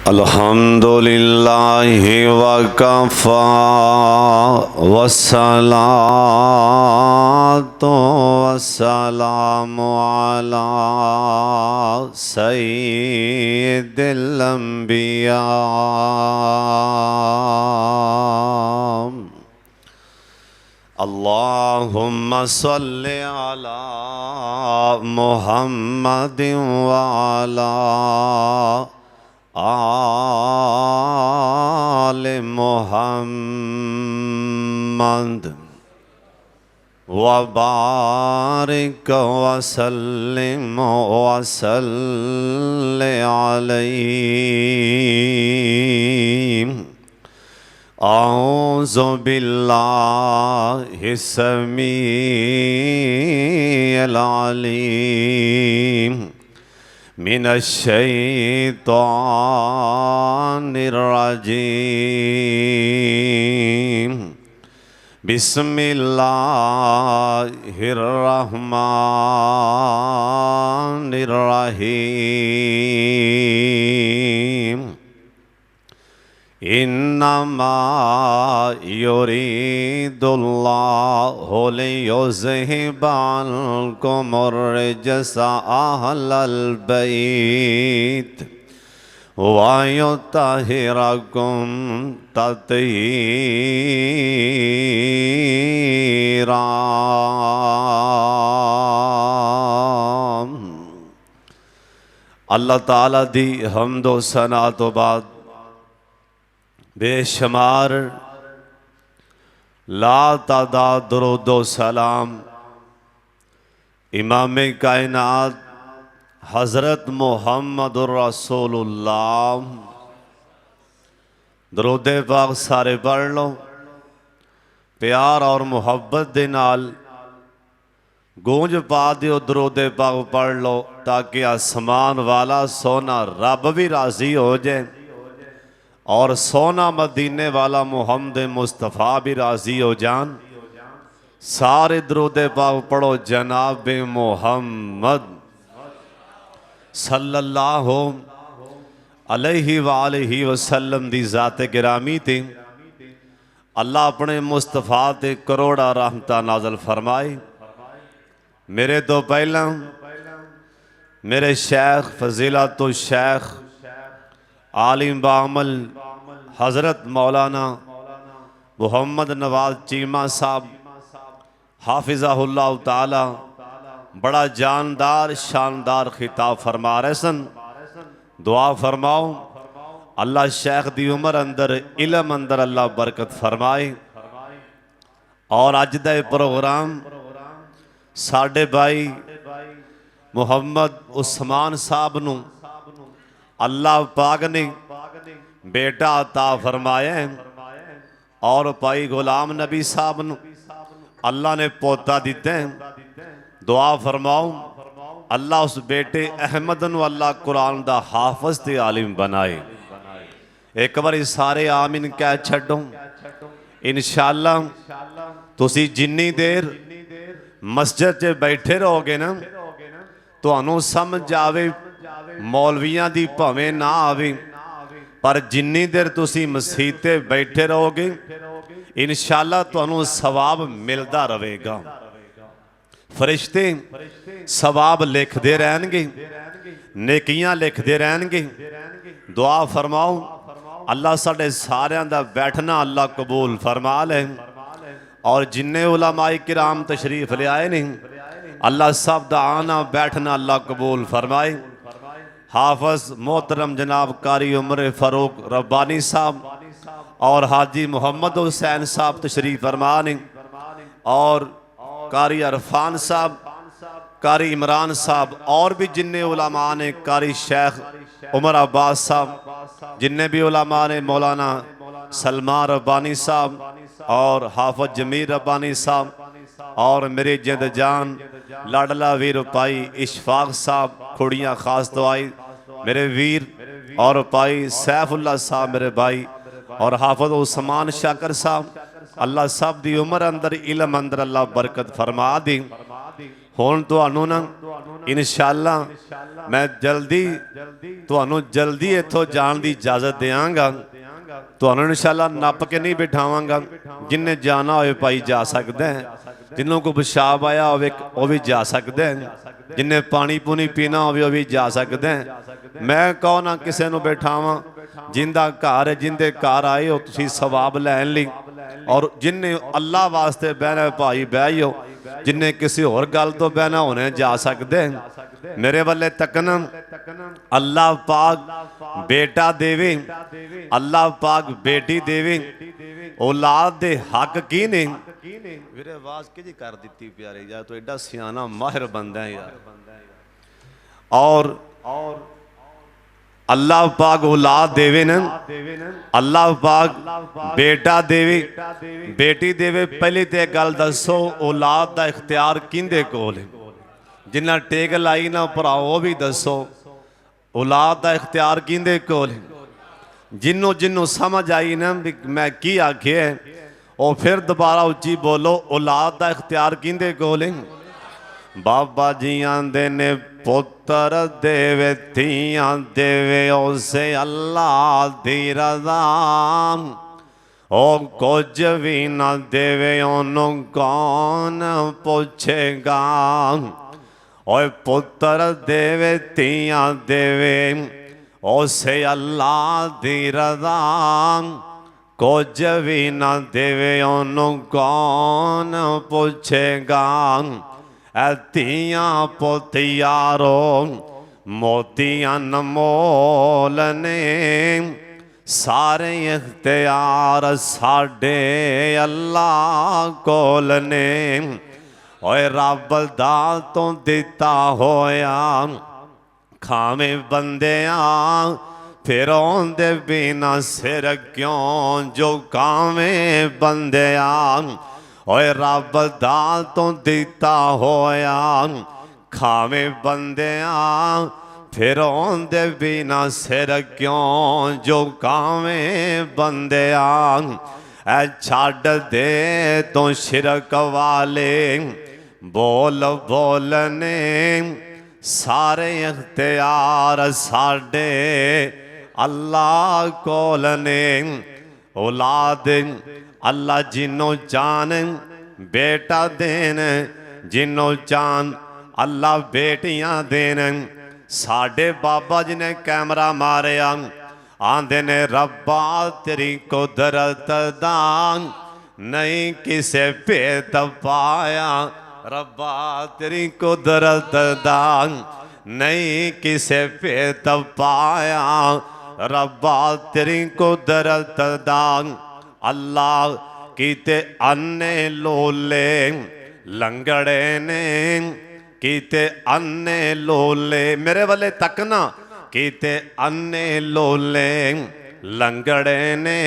अल्हम्दुलिल्लाहि वकफ़ा वस्सलातु वस्सलामु अला सय्यिदिल अंबिया। अल्लाहुम्मा सल्लि अला मुहम्मदिन व अला आले मुहम्मद व बारिक वसल्लिम वसल्लि अलैहि। औज़ु बिल्लाहि समीइल अलीम मिनश्शैतानिर रजीम। बिस्मिल्लाहिर रहमानिर रहीम। इन्नमा युरीदुल्लाहु लियुज़हिबा अन्कुमुर रिजसा अहलल बैत व युत्तहिरकुम तत्हीरा। अल्लाह ताला दी हम्दो सना तो बाद बेशुमार ला तादाद दुरूद व सलाम इमाम कायनात हज़रत मुहम्मदुर रसूलुल्लाह। दरूद पाक सारे पढ़ लो, प्यार और मुहब्बत दे नाल गूंज पा दिओ। दरूद पाक पढ़ लो ताकि आसमान वाला सोना रब भी राजी हो जाए और सोना मदीने वाला मुहम्मद मुस्तफ़ा भी राजी हो जान। सारे दरूद पाक पढ़ो जनाब मुहम्मद सल्लल्लाहु अलैहि वालैहि वसल्लम दी ज़ात गिरामी ते अल्लाह अपने मुस्तफ़ा ते करोड़ा रहमतां नाज़िल फरमाए। मेरे तो पहला मेरे शेख फजीलतुल शेख आलिम बामल हज़रत मौलाना मोहम्मद नवाज चीमा साहब हाफिज़हुल्लाह ताला बड़ा जानदार शानदार खिताब फरमा रहे सन। दुआ फरमाओ अल्लाह शेख दी उम्र अंदर इलम अंदर अल्लाह बरकत फरमाए। और अज दा प्रोग्राम साडे भाई मुहम्मद उस्मान साहब नू अल्लाह पाक ने बेटा अता फरमाया है और भाई गुलाम नबी साहब नू अल्लाह ने पोता दिता है। दुआ फरमाओ अल्लाह उस बेटे अहमद नू अल्लाह कुरान दा हाफिज ते आलिम बनाए। एक बार सारे आमीन कह छड्डो। इंशाअल्लाह तुसी जिन्नी देर मस्जिद च बैठे रहोगे ना तुहानू समझ आवे मौलवियां दी भावें ना आवे, पर जिन्नी देर तुसी मसीते बैठे रहोगे इंशाअल्लाह तुहानू सवाब मिलता रहेगा। फरिश्ते सवाब लिखते रहनगे, नेकियां लिखते रहनगे। दुआ फरमाओ अल्लाह साडे सारियां दा बैठना अल्लाह कबूल फरमा ले। और जिन्ने उलमाए किराम तशरीफ ले आए ने अल्लाह सब दा आना बैठना अल्लाह कबूल फरमाए। हाफिज मोहतरम जनाब कारी उमर फ़ारूक रब्बानी साहब और हाजी मोहम्मद हुसैन साहब तशरीफ फरमा ने और कारी अरफान साहब, कारी इमरान साहब और भी जिन्ने उलमा ने, कारी शेख उमर अब्बास साहब, जिन्ने भी उलमा ने, मौलाना सलमान रब्बानी साहब और हाफिज जमीर रब्बानी साहब और मेरे जिंद जान लाडला वीर भाई इशफाक साहब खुड़ियाँ खास दवाई मेरे वीर और भाई सैफुल्ला साहब मेरे भाई और हाफिज उस्मान शाकर साहब अल्लाह सब दी उम्र अंदर इलम अंदर अल्लाह बरकत फरमा दी। हुण तुहानू ना इंशाअल्लाह मैं जल्दी तुहानू जल्दी इत्थों जान की इजाजत देंगा। तुहानू इंशाअल्लाह नप के नहीं बिठावांगा। जिन्हें जाना होए भाई जा सकते हैं, जिन्हों को पेशाब आया होवे वो भी जा सकते हैं, जिन्हें पानी पूनी पीना होवे वो भी जा सकते हैं। मैं कहो ना किसी को बैठावा, जिंदा घर है जिंदे घर आए हो तुसी सवाब लैन ली, और जिन्हें अल्लाह वास्ते बहना भाई बह जाओ, जिन्हें किसी होर गल तो बहना होने जा सकते हैं। मेरे वाले तकन अल्लाह पाक बेटा देवे, अल्लाह पाक बेटी देवे, औलाद दे हक की ने वीरे आवाज कि कर दी प्यारे यार, तो एडा सियाना माहिर बंदा है यार। और अल्लाह पाक औलाद देवे न, अल्लाह पाक बेटा देवे बेटी देवे। पहली तो गल दसो औलाद का इख्तियार किंदे कोल है? जिन्ना टेक लाई ना भराओ वो भी दसो औलाद का इख्तियार किंदे कोल है? जिन्हों जिन्हों समझ आई ना भी मैं की आखे और फिर दोबारा उच्ची बोलो, औलाद का इख्तियार किंदे कोल है? बाबा जी आंदे ने पुत्र देवे थियां देवे उसे अल्लाह दी रज़ा, ओ कुछ भी ना देवे ओनू कौन पूछेगा। ओए पुत्र देवे थियां देवे उसे अल्लाह दी रज़ा, कुछ भी ना देवे ओनू कौन पूछेगा। धीयां पुतियारो मोतियां नमोल ने, सारे इख्तियार साडे अल्लाह कोल ने। ओए रब दा तो दिता होया खावे बंदिया, फिर ओंदे बिना सिर क्यों झुकावे बंदिया। ओए रब दा तो दिता होया खावे बंदिया, फिर ओंदे बिना सिर क्यों झुकावे बंदिया। ऐ छड्ड दे तो शिरक वाले बोल बोलने, सारे इख्तियार साडे अल्लाह कोल ने। औलाद अल्लाह जिन्हों चान बेटा देन, जिन्हों चान अल्लाह बेटियां देन। साडे बाबा जी ने कैमरा मारिया, आंदे ने रब्बा तेरी कुदरत दान नहीं किसे भेद पाया। रब्बा तेरी कुदरत दान नहीं किसे भेद पाया। रब्बा तेरी कुदरत दान अल्लाह कीते अन्ने लोले लंगड़े ने, कीते अन्ने लोले मेरे वाले तकना, कीते अन्ने लोले लंगड़े ने,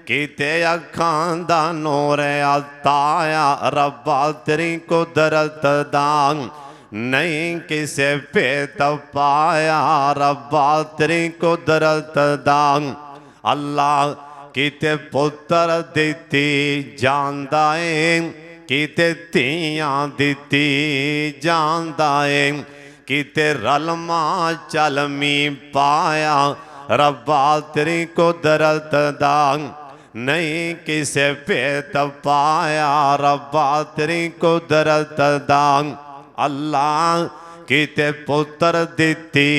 कीते अखां दा नूर अताया। रब्बा तेरी कुदरत दान नहीं किसे भेद पाया। रब्बा तेरी कुदरत दान अल्लाह कीते पुत्र दिती जानदा है, कीते धीयां दिती जानदा है, कीते रलमा चलमी पाया। रब्बा तेरी कुदरत दान नहीं किसे भेद पाया। रब्बा तेरी कुदरत दान अल्लाह कीते पुत्र दिती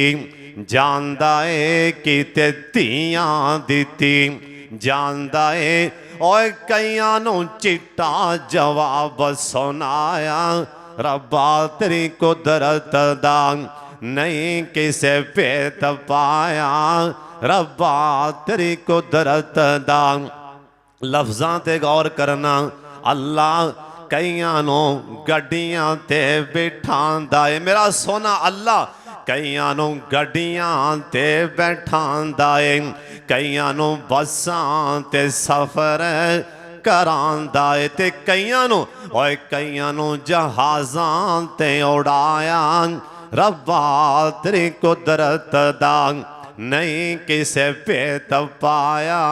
जानदा है, कीते धीयां दिती जानदा है। ओए कईयां नूं चिट्टा जवाब सुनाया। रब्बा तेरी कुदरत दान नहीं किसे भेद पाया। रब्बा तेरी कुदरत दान लफ्जां ते गौर करना। अल्लाह कईयां नूं गड्डियां ते बिठांदा है। मेरा सोना अल्लाह कईयां नूं गड्डियां ते बैठांदा है, कईयां नूं बसां ते सफर करांदा है, ते कईयां नूं ओए कईयां नूं जहाज़ां ते उड़ाया। रब्बा तेरी कुदरत दान नहीं किसे भेद पाया।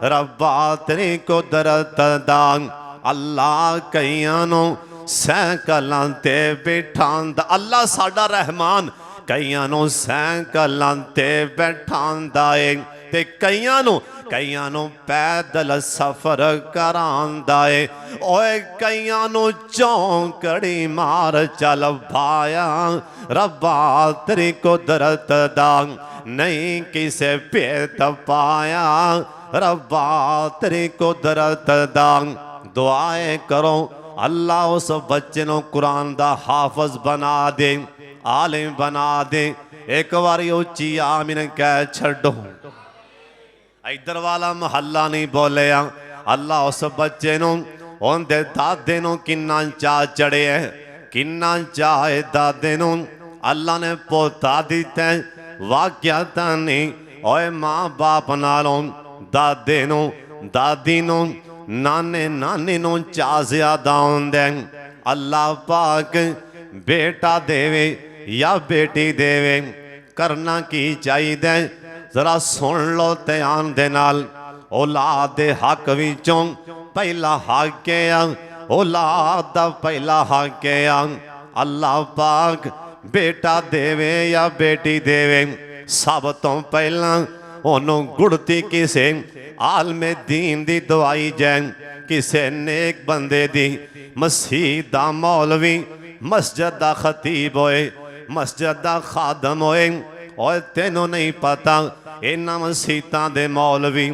रब्बा तेरी कुदरत दान अल्लाह कईयां नूं ਸਾਈਕਲਾਂ ਤੇ ਬਿਠਾਉਂਦਾ। ਅੱਲਾ ਸਾਡਾ ਰਹਿਮਾਨ ਕਈਆਂ ਨੂੰ ਸਾਈਕਲਾਂ ਤੇ ਬਿਠਾਉਂਦਾ ਏ ਤੇ ਕਈਆਂ ਨੂੰ ਪੈਦਲ ਸਫ਼ਰ ਕਰਾਉਂਦਾ ਏ। ਓਏ ਕਈਆਂ ਨੂੰ ਚੌਂਕੜੀ ਮਾਰ ਚੱਲ ਭਾਇਆ, ਰੱਬਾ ਤੇਰੀ ਕੁਦਰਤ ਦਾ ਨਹੀਂ ਕਿਸੇ ਭੇਤ ਪਾਇਆ, ਰੱਬਾ ਤੇਰੀ ਕੁਦਰਤ ਦਾ। ਦੁਆਏ ਕਰੋ ਅੱਲਾ ਉਸ ਬੱਚੇ ਨੂੰ ਕੁਰਾਨ ਦਾ ਹਾਫਜ਼ ਬਣਾ ਦੇ, ਆਲਿਮ ਬਣਾ ਦੇ। ਇੱਕ ਵਾਰੀ ਉੱਚੀ ਆਮੀਨ ਕਹਿ ਛੱਡੋ। इधर वाला महल्ला नहीं बोलिया। अल्लाह उस बच्चे नूं उहदे दादे नूं किन्ना चाह चढ़े है, किन्ना चाह है दादे नूं। अल्लाह ने पोता दिता वाक्या तां नहीं। ओए माँ बाप नालों दादे नूं दादी नूं नाने नानी नूं चाह ज़्यादा हुंदा। अल्लाह पाक बेटा देवे या बेटी देवे, करना की चाहिए जरा सुन लो ध्यान दे नाल। औलाद दे हक विचों पहला हक है, औलाद दा पहला हक है। अल्लाह पाक बेटा देवे या बेटी देवे, सब तो पहला ओनू गुड़ती किसे आलमे दीन दी दवाई जैन, किसे नेक बंदे दी। मसीह दा मौलवी, मस्जिद दा खतीब होए, मस्जिद दा खादम होए। और तेनों नहीं पता इन्हां मसीतां दे मौलवी,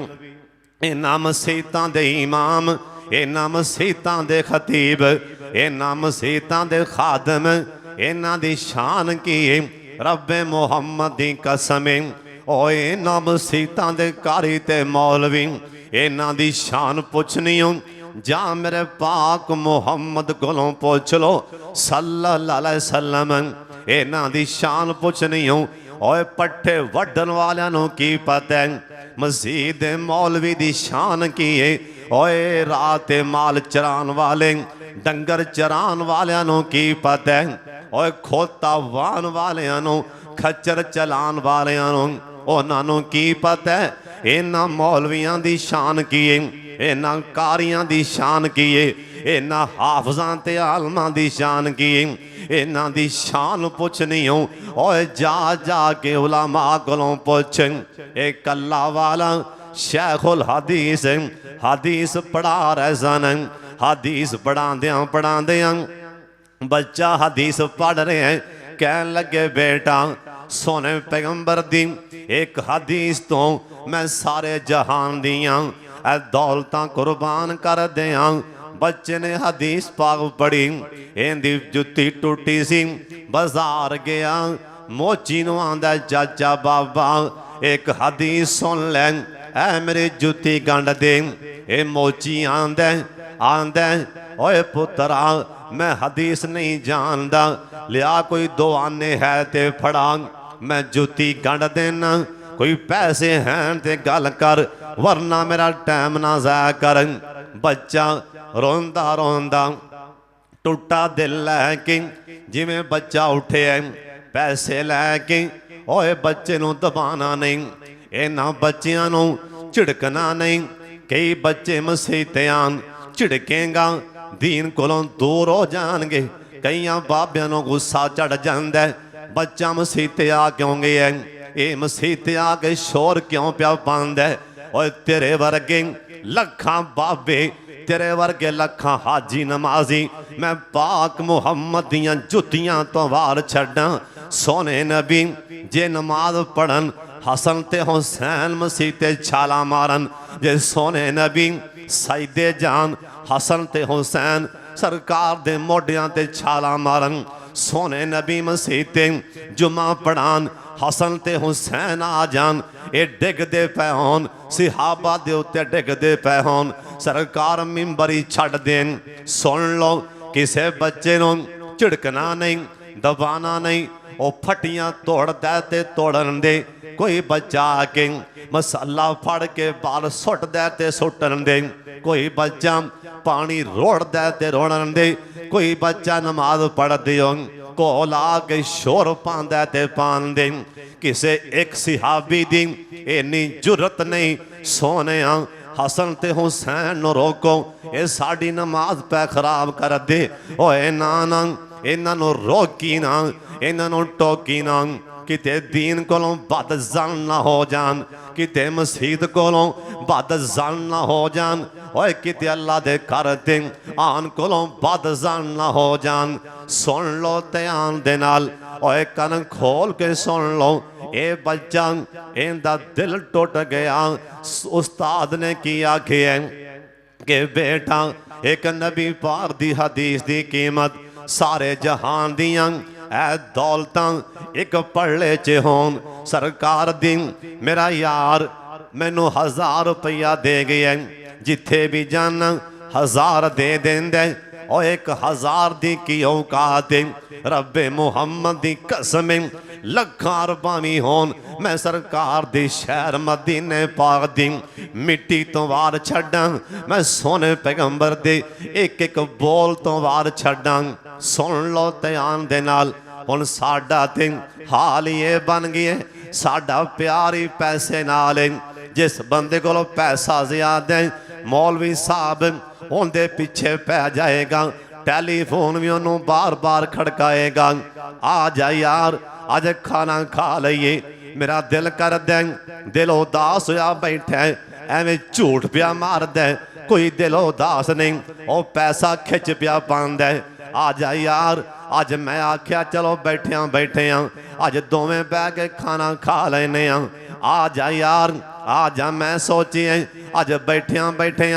इन्हां मसीतां दे इमाम, इन्हां मसीतां दे खतीब, इन्हां मसीतां दे खादम, इन्हां दी शान की है। रब्बे मुहम्मद दी कसम, ओ इन्हां मसीतां दे कारी ते मौलवी, इन्हां दी शान पुछनी हो जा मेरे पाक मुहम्मद कोलों पुछ लो सल्लल्लाहु अलैहि वसल्लम। इन्हां दी शान पुछनी हो। ओए पट्ठे वड्डन वालियां की पता है मस्जिद मौलवी दी शान की है। ओए रात माल चरान वाले, डंगर चरान वालियां की पता है। ओए खोता वाहन वालियां, खच्चर चलान वालियां उन्हां की पता है। इन्हां मौलवियां दी शान की है, इन्हां कारियां दी शान की है, इन्हां हाफजां ते आलमां दी शान की है। इन्हां दी शान पुछनी हो। ओए जा जा के उलमा कोलों पुछ। एक अल्लाह वाला शेखुल हदीस हदीस पढ़ा रहे सन। हदीस पढ़ांदियां बच्चा हदीस पढ़ रहे हैं। कहन लगे बेटा सोने पैगंबर दी एक हदीस तो मैं सारे जहान दियां दौलतां कुर्बान कर दियां। बच्चे ने हदीस पाक पढ़ी, इहदी जुत्ती टूटी सी, बाजार गया, मोची नूं आंदा चाचा बाबा एक हदीस सुन लै, ऐ मेरी जुत्ती गंढ दे। ए मोची आंदा ओए पुत्रा मैं हदीस नहीं जानदा, लिया कोई दो आने है ते फड़ा, मैं जुत्ती गंढ देना। कोई पैसे हैं ते गल कर, वरना मेरा टाइम ना ज़ाया कर। बच्चा रोंदा रोंदा टुटा दिल लैके जिवें बच्चा उठे पैसे लैके। ओए बच्चे नूं दबाना नहीं, इन्हां बच्चियां नूं झिड़कना नहीं। कई बच्चे मसीतियां झिड़केगा दीन कोलों दूर हो जाएंगे। कईयां बाबियां नूं गुस्सा चढ़ जांदा है बच्चा मसीतिया क्यों गया है, ये मसीतिया के शोर क्यों प्या पांदा है। ओए तेरे वर्गे लखां बाबे, तेरे वर्गे लखां हाजी नमाजी मैं पाक मुहम्मद दियां जुत्तियां तो वार छड्डां। सोने नबी जे नमाज पढ़न हसन ते हुसैन मसीह ते छाला मारन, जे सोने नबी सजदे जान हसन ते हुसैन सरकार दे मोढियां ते छाला मारन। सोने नबी मसीह ते जुमा पढ़ान हसन ते हुसैन आ जान, ये डिगदे पै होन सिहाबा दे उत्ते डिगदे पै होन, सरकार मिंबरी छड़ देन। सुन लो किसे बच्चे नूं झिड़कना नहीं, दबाना नहीं। वो फटियां तोड़दा ते तोड़न दे। कोई बच्चा आके मसाला फड़ के बाल सुटदा ते सुटन दे। कोई बच्चा पानी रोड़दा ते रोड़न दे। कोई बच्चा नमाज पढ़ दियो कोल आके शोर पांदा ते पान दे। किसे एक सिहाबी दी इन्नी जुरत नहीं सोने हसन ते हुसैन नूं रोको, ये साडी नमाज पै खराब कर दे। ओए ना ना इन्हां नूं रोकी ना, इन्हां नूं टोकी ना, किते दीन कोलों बद जन ना हो जान, किते मसीत कोलों बद जन ना हो जान, ओए किते अल्लाह दे घर ते आन कोलों बद जन ना हो जान। सुन लो ध्यान दे नाल, ओए कन खोल के सुन लो। ए बच्चा इहदा दिल टुट गया। उस्ताद ने की आखिया कि बेटा एक नबी पाक दी हदीस दी कीमत सारे जहान दियां ऐ दौलतां एक पड़े च होन। सरकार दी मेरा यार मैनू 1000 रुपया दे गया, जिथे भी जाना 1000 दे देंदे। और 1000 दी की औकात रब्बे मुहम्मद दी कसम लखां अरबां भी होन, मैं सरकार दी शहर मदीने पाक दी मिट्टी तो वार छड्डां, मैं सोने पैगंबर दे एक एक बोल तो वार छड्डां। सुन लो ध्यान दे नाल, हुण साडा ते हाल ये बन गया, साडा प्यार ही पैसे नाल है। जिस बंदे कोलों पैसा ज़्यादा है मौलवी साहब उनके पीछे पै जाएगा, टेलीफोन भी उन्होंने बार बार खड़काएगा, आ जा यार अज खाना खा लीए। मेरा दिल कर दे, दिल उदास होया बैठा एवं झूठ पिया मार दे, कोई दिल उदास नहीं, वो पैसा खिच पिया पांदा है। आ जा यार अज मैं आख्या चलो बैठिया बैठे अज दोवें बह के खाना खा लेने। आ जा यार आ जा, मैं सोचिए अज बैठिया बैठे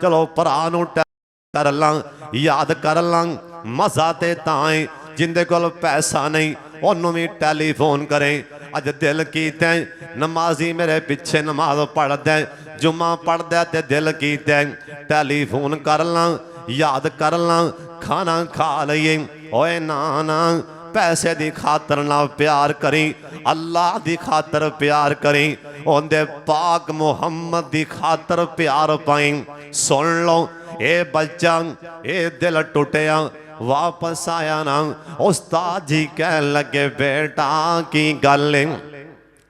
चलो भरा नूं कर लां, याद कर लां। मज़ा ते ताए जिंदे कोल पैसा नहीं उन्होंने भी टेलीफोन करें। अज दिल कीते नमाजी मेरे पिछे नमाज पढ़दा, जुम्मा पढ़दा ते दिल कीते टेलीफोन कर लां, याद कर लां, खाना खा लीए। ओए ना ना पैसे की खातर ना प्यार करी, अल्लाह की खातर प्यार करी, उनके पाक मुहम्मद की खातर प्यार पाई। सुन लो ए बच्चा ए दिल टुटिया वापस आया ना। उस्ताद जी कह लगे बेटा की गल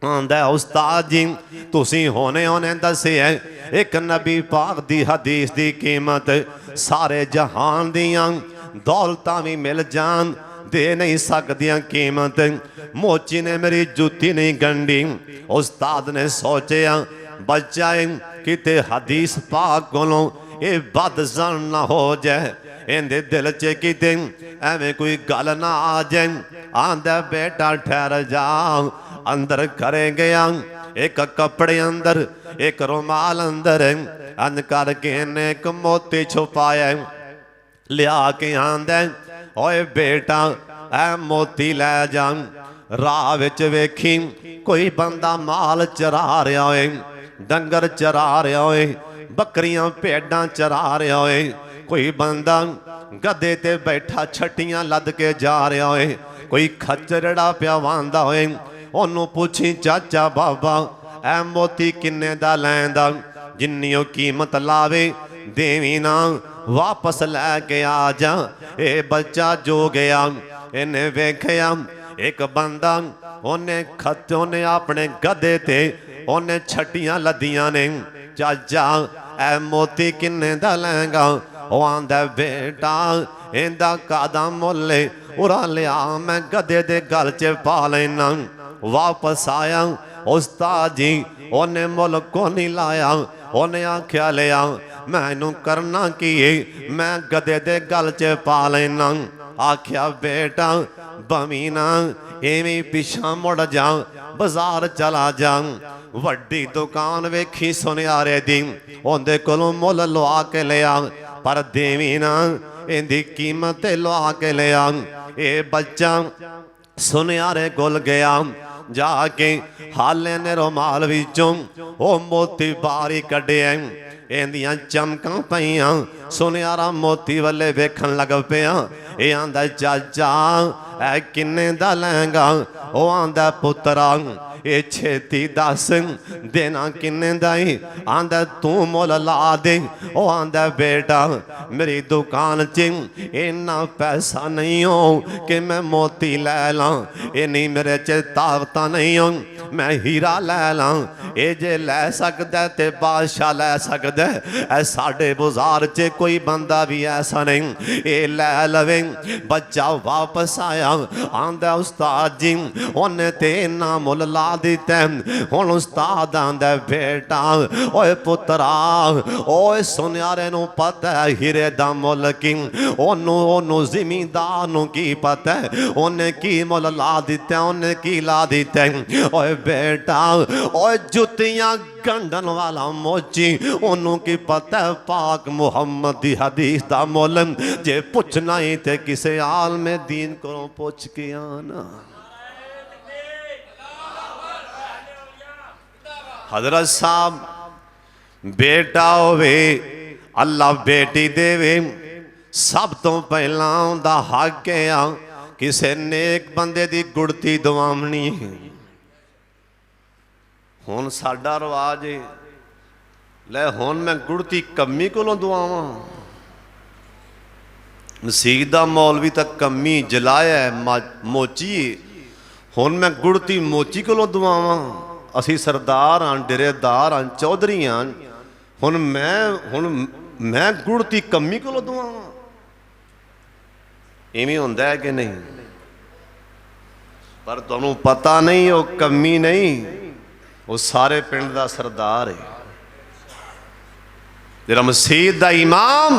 आंदा उस्ताद जी तुसी होने होने दसे एक नबी पाक दी हदीस दी कीमत सारे जहान दियां दौलतां भी मिल जान दे नहीं सकदियां कीमत। मोची ने मेरी जुत्ती नहीं गंढी। उस्ताद ने सोचा बच्चा किते हदीस पाक कोलों ये बदजन ना हो जाए, इहदे दिल च किते एवें कोई गल ना आ जाए। आंदा बेटा ठहर जा, अंदर करे गया एक कपड़े अंदर एक रुमाल अंदर अन करके ने एक मोती छुपाया लिया के आंदा ओए बेटा ऐ मोती लै जा। राह विच वेखी कोई बंदा माल चरा रहा होए, डंगर चरा रहा होए, बकरियां भेडां चरा रहा होए, कोई बंदा गधे ते बैठा छट्टियां लद के जा रहा होए, कोई खच्चरड़ा पिया वांदा होए, ओनू पूछी चाचा बाबा ऐ मोती किन्ने दा लैंदा, जिन्नी ओ कीमत लावे देवी ना वापस लैके आ जा। ए बच्चा जो गया इन्हें वेखया एक बंदा उन्हें खत उन्हें अपने गधे ते उन्हें छट्टियां लदियां ने। चाचा ऐ मोती किन्ने दा लैंगा? ओ आंदा बेटा इंदा कादा मुल उरा लिया मैं गधे दे गल च पा लेना। वापस आया उस्ताद जी उन्हें मुल को नहीं लाया, उन्हें आख्या लिया मैनू करना की मैं गधे दे गल च पा लेना। आख्या बेटा बमी ना इवें पिछा मुड़ जा, बाजार चला जा, वड्डी दुकान वेखी सुनियारे दी उनदे कोलों मुल लवा के लिया, पर देवी ना इहदी कीमत लवा के लिया। ए बच्चा सुनियारे कोल गया, जाके हाले ने रुमाल विचों ओ मोती बारी कढ़िया, इंदियां चमकां पईयां, सुनियारा मोती वाले वेखन लग पिया। ये आंदा चाचा ऐ किन्ने दा लैंगा? ओ आंदा पुत्रा ये छेती दस देना किन्ने दा? आंदा तू मुल ला दे। ओ आंदा बेटा मेरी दुकान च इन्ना पैसा नहीं हो कि मैं मोती लै ला, इन्नी मेरे च ताकत नहीं हो, मैं हीरा लै ला, ये जे लै सकदा ते बादशाह लै सकदा, ऐ साडे बाजार च कोई बंदा भी ऐसा नहीं, ये लै लवे। बच्चा वापस आया, आंदा उस्ताद जी उन्हें ते इन्ना मुल ला दिता। हुण उस्ताद आंदा बेटा ओए पुत्रा, ओए सुनियारे नूं पता है हीरे दा मुल की, ओनू जिमींदार नूं की पता है उन्हें की मुल ला दिता, उन्हें की ला दिता। ओए बेटा ओए जुतियां गंढन वाला मोची, ओनू की पता है पाक मुहम्मद दी हदीस दा मुल, जे पुछना ही ते किसे आलमे दीन को पुछ के आना। हजरत साहब बेटा होवे अल्लाह बेटी देवे, सब तो पहला उनका हक है किसी नेक बंदे की गुड़ती दवावनी। हुण साडा रिवाज है ले हुण मैं गुड़ती कमी कोलों दवावां। मसीह दा मौलवी तक कमी जलाया मोची, हुण मैं गुड़ती मोची कोलों दवावां। असी सरदार हाँ, डेरेदार हाँ, चौधरी हाँ, हुण मैं गुड़ती कमी कोलों दवावां। इवें हुंदा है कि नहीं? पर तुहानूं पता नहीं वो कमी नहीं, वो सारे पिंड दा सरदार है। जिहड़ा मसीत दा इमाम,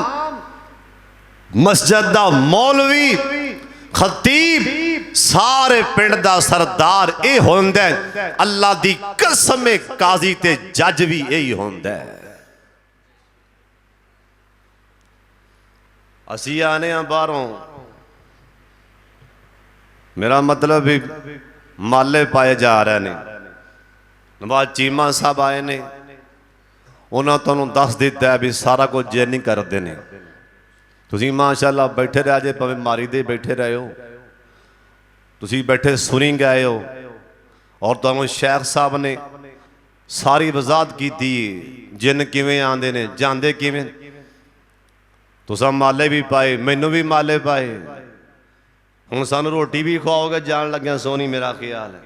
मस्जिद दा मौलवी, खतीब, सारे पिंड दा सरदार ये होंदा है। अल्लाह दी कसम काजी ते जज भी यही होंदा है। असी आने बाहरों, मेरा मतलब भी माले पाए जा रहे ने। नवाज चीमा साहब आए ने, उन्होंने तुहानूं दस दिता है भी सारा कुछ जे नहीं करते ने। तुसीं माशाअल्लाह बैठे रह जे, भावें मारी दे बैठे रहे हो, तुसीं बैठे सुनी गए हो, और तुहानूं शेख साहब ने सारी वजाहत की जिन किवें आंदे ने, जांदे किवें। तुसां माले भी पाए, मैनू भी माले पाए, हुण सानूं रोटी भी खुआओगे जान लग्या सोनी, मेरा ख्याल है।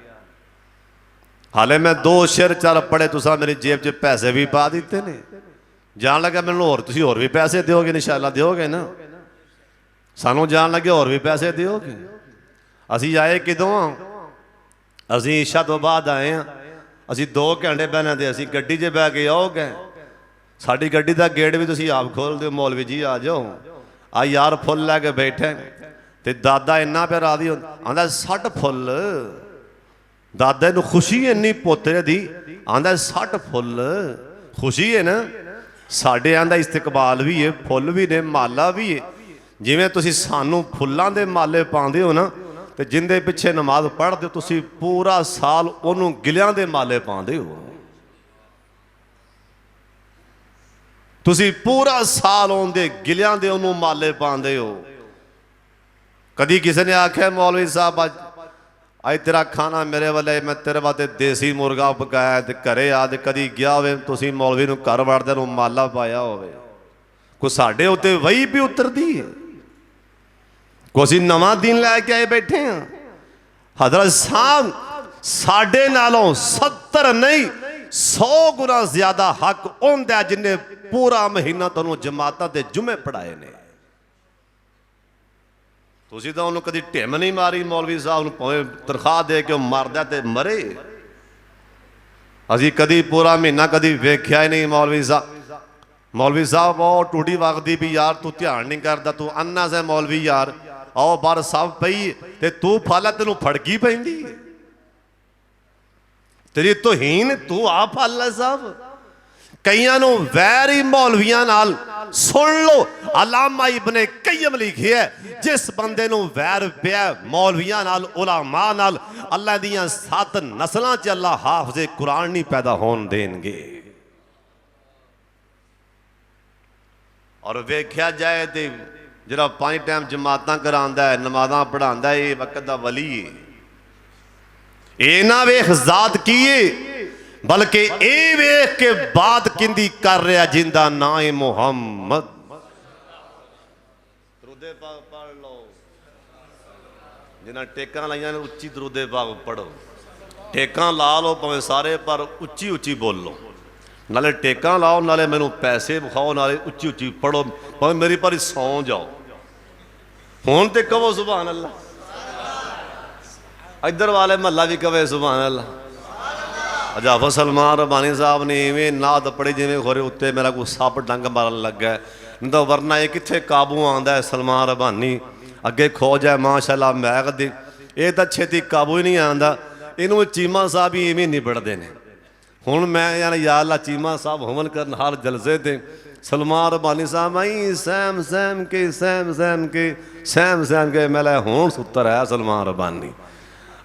हाले मैं 2 शेर 4 पढ़े, तुसां मेरी जेब च पैसे भी पा दिते ने, जान लग्या मैनूं होर तुसीं होर भी पैसे दोगे, इंशाअल्लाह दोगे ना। सानूं जान लगे होर भी पैसे दोगे। असी आए किदों? असी इशा तो बाद आए हैं। असी 2 घंटे बहने दे, असी गड्डी 'च बह के आओ गए। साडी गड्डी का गेट भी तुसीं आप खोल दो, मौलवी जी आ जाओ। आ यार फुल लैके बैठे, ते दादा इन्ना प्यारा दी आंदा 60 फुल। दादा नूं खुशी इन्नी पोतरे दी, आंदा 60 फुल। खुशी है ना? साडे आंदा इस्तकबाल भी है, फुल भी ने, माला भी है। जिवें तुसीं सानूं फुल्लां दे माले पाउंदे हो ना, ते जिंदे पिछे नमाज पढ़दे हो तुसीं पूरा साल उहनूं गिलियां दे माले पाउंदे हो। तुसीं पूरा साल उहदे गिलियां दे उहनूं माले पाउंदे हो। कदी किसी ने आख्या मौलवी साहब अज तेरा खाना मेरे वाले, मैं तेरे वास्ते देसी मुर्गा पकाया ते घरे आ। कदी गया होवे तुसीं मौलवी नूं घर वड़दे नूं माला पाया होवे, कोई साडे उत्ते वही भी उतरदी है, कोई असीं नवां दिन लैके आए बैठे हैं। हजरत साहब साडे नालों 70 नहीं 100 गुना ज्यादा हक उहदा जिन्हें पूरा महीना तुहानूं जमातां ते जुमे पढ़ाए ने। तुसीं तां उहनूं कदी ढिम नहीं मारी मौलवी साहब नूं, भावें तनख्वाह दे के मरदा ते मरे। असीं कदी पूरा महीना कदी वेख्या ही नहीं मौलवी साहब। मौलवी साहब आओ टूटी वगदी भी यार, तू ध्यान नहीं करता, तू अन्ना से मौलवी यार। आओ बार सब पई ते तू फल तेनू फड़की पैंदी, तेरी तोहीन तू आ फल साहब। कईयां नूं वैर ही मौलवियां नाल। सुन लो अलामा इब्ने कय्यम लिखे है, जिस बंदे नूं वैर पिया मौलवियां नाल, उलामा नाल, अल्लाह दियां 7 नस्लां च अल्लाह हाफिज़े कुरान नहीं पैदा होण देणगे। और वेख्या जाए तो जिहड़ा 5 टाइम जमातां करांदा है, नमाज़ां पढ़ांदा है, ये वक्त दा वली है। ये ना वेख जात की है, बल्कि ये वेख के बात किंदी कर रहा जिंदा ना है मुहम्मद। दरूदे पाक पढ़ लो, जिन्हां टेकां लाइयां ने उच्ची दरूदे पाक पढ़ो। टेकां ला लो भावें सारे, पर उच्ची उच्ची बोलो। नाले टेकां लाओ, नाले मैनू पैसे विखाओ, नाले उच्ची उच्ची पढ़ो, भावें मेरी भारी सौ जाओ। फोन ते कहो सुभान अल्लाह, इधर वाले महला भी कहे सुभान अल्लाह। हज़ाफत सलमान रबानी साहब ने इवें नाद पढ़ी जिमें खोरे उत्ते मेरा कोई सप डंग मारन लगा, नहीं तो वरना ये कित्थे काबू आंदा है। सलमान रबानी अगे खो जाए माशाअल्लाह मैग दी, ये तो छेती काबू ही नहीं आंदा। इनू चीमा साहब ही इवें निबड़ते हैं। हुण मैं यार या अल्लाह चीमा साहब हमन करन हर जलसे ते सलमान रबानी साहब आई सैम सैम के सैम सैम के सैम सैम के मैं हुण सुतर है सलमान रबानी।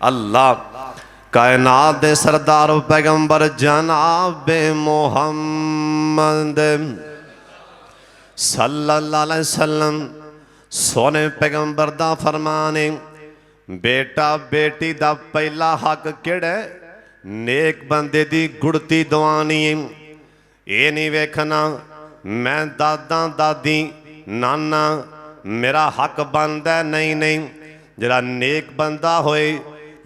अल्लाह कायनात दे सरदार पैगंबर जनाब मोहम्मद सल्लल्लाहु अलैहि वसल्लम सोने पैगंबर दा फरमाने, बेटा बेटी दा पहला हक केड़ा? नेक बंदे दी गुड़ती दवानी। ये नहीं वेखना मैं दादा दादी नाना मेरा हक बनता नहीं, नहीं। जरा नेक बंदा होए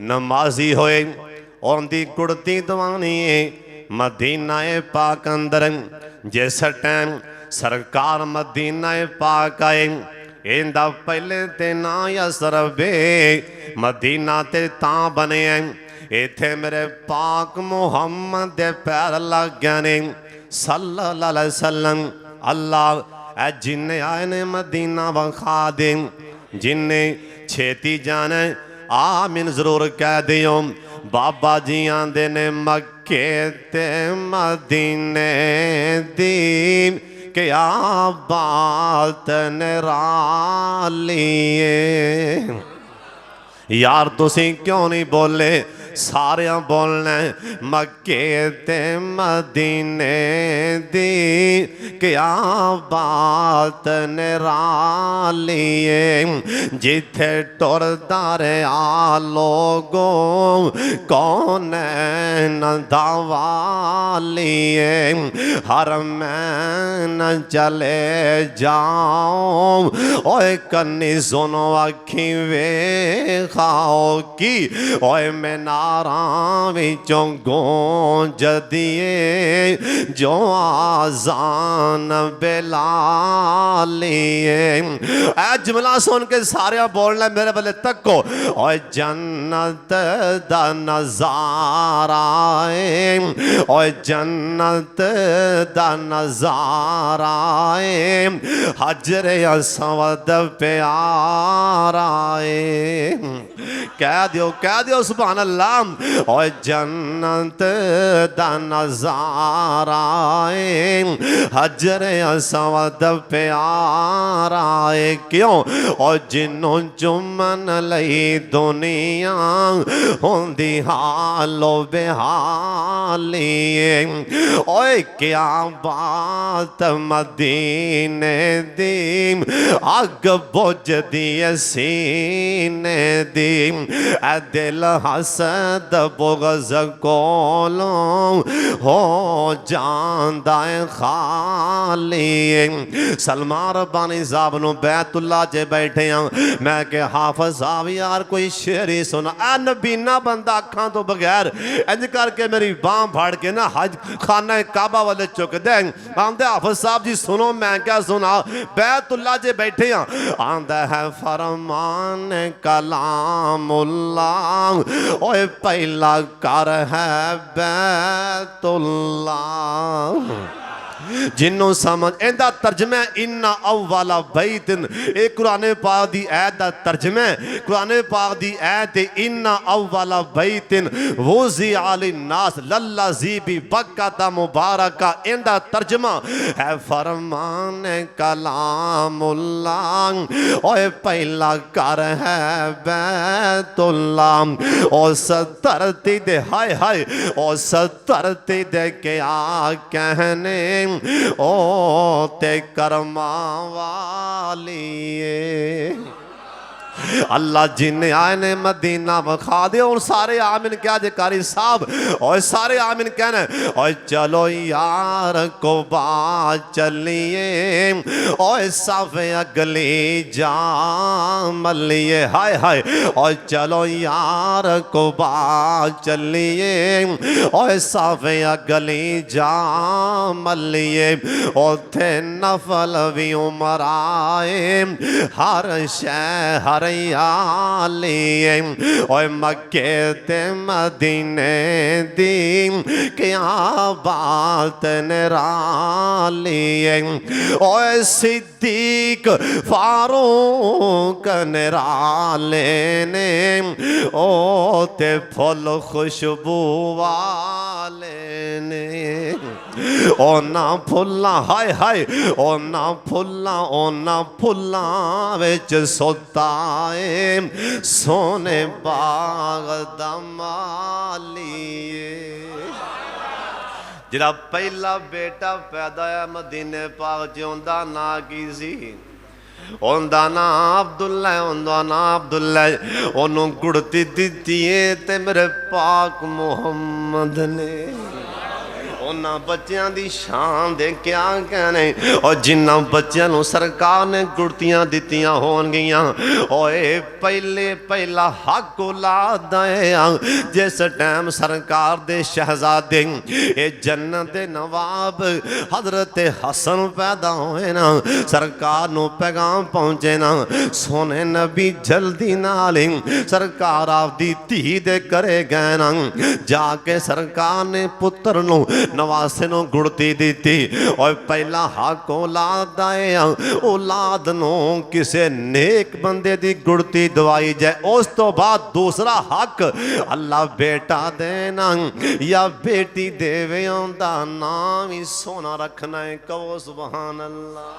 नमाजी होए उनकी गुड़ती दवानी है। मदीना पाक अंदर जिस टाइम सरकार मदीना पाक आए, इंदा पहले ते ना असर वे मदीना ते तां बने। इत्थे मेरे पाक मुहम्मद दे पैर लग गए ने सल्लल्लाहु अलैहि वसल्लम। अल्लाह ए जिन्ने आए ने मदीना वखा दे, जिन्ने छेती जाने आमीन जरूर कह दियो। बाबा जी आंदे ने मक्के ते मदीने दी क्या बात निराली है। यार तुसी क्यों नहीं बोले? सारे बोलना मक्के ते मदीने दी क्या बात निराली है। जिथे टुरदा रहा लोगों कौन न दावाली है। हर मैं न चले जाओ ओए कन्नी सुनो अखी वे खाओ की ओए मैं नारां विचों गूंज दिए जो आजान बिलाली। ऐ जुमला सुन के सारे बोलना मेरे वाले तको ओए जन्नत दा नजारा है, ओए जन्नत दा नजारा है। हजरे असवद प्यारा है। कह दियो सुभान अल्लाह। और जन्नत दा नजारा है, हजर असवद प्यारा है। क्यों? और जिन्हों चुमन लई दुनिया होंदी हालो बेहाली। ओए क्या बात मदीने दी अग बुझदी सीने दी। ए दिल हसद बुग़्ज़ कोलों हो जांदा खाली। सलमान रबानी साहब नूं बैतुल्ला च बैठे हैं, मैं के हाफिज़ साहब यार कोई शेर ही सुना। ए नबीना बंदा अखां तो बगैर इंज करके मेरी बांह फाड़ के ना हज खाना काबा वाले चुक दे। आंदे हाफिज़ साहब जी सुनो। मैं क्या सुना? बैतुल्ला च बैठे हैं, आंदा है फरमान कलामुल्लाह ओए पहला कर है बैतुल्लाह। जिन्हों समझ इंदा तर्जमा इन्ना अव्वला बैतिन, एक कुरान पाक दी आयत दा तर्जमा कुरान पाक दी आयत इन्ना अव्वला बैतिन वुज़िअ लिन्नास लल्लज़ी बिबक्कता मुबारका। इंदा तर्जमा है फरमान कलामुल्लाह ओए पहला कर है बैतुल्लाह। उस धरती दे हाय हाय उस धरती दे क्या कहने ओ ते करमा वाली। अल्लाह जिन्ने आए ने मदीना विखा दे। और सारे आमिन क्या जे कारी साहब, और सारे आमिन कहना और चलो यार को बात चलिए और साफे अगली जामलिए। हाय हाय और चलो यार को बात चलिए और साफे अगली जामलिए। उथे नफल भी उमर आए हर शह हरियाली और मक्के ते मदीने दी क्या बात निराली। और सिद्दीक फारूक निराले ने ओ ते फुल खुशबू वाले ने ओ ना फुल्ला हाय हाय ओ ना फुल्ला विच सोता है सोने बाग दा मालिए। जिहड़ा पहला बेटा पैदा होया मदीने पाक च उहदा नां की सी? उहदा नां अब्दुल्ला है। उहदा नां अब्दुल्ला है। ओनू गुड़ती दित्ती है ते मेरे पाक मुहम्मद ने उन्हां बच्चों की शान दे क्या कहने। और जिन्ना बच्चों सरकार ने गुड़तियां दित्तियां होणगियां ओए पहला हक औलाद है। जिस टाइम सरकार दे शहजादे ए जन्नत दे नवाब हजरत हसन पैदा होए ना, सरकार नू पैगाम पहुंचे ना सोने नबी जल्दी नाल सरकार आपदी धी दे करे गए ना। जाके सरकार ने पुत्र नू नवासे नू गुड़ती दी और पहला हक औलाद दा है। औलाद नू किसे नेक बंदे दी गुड़ती दवाई जाए। उस तो बाद दूसरा हक अल्लाह बेटा देना या बेटी देवे, उनका नाम ही सोना रखना है। कहो सुभान अल्लाह।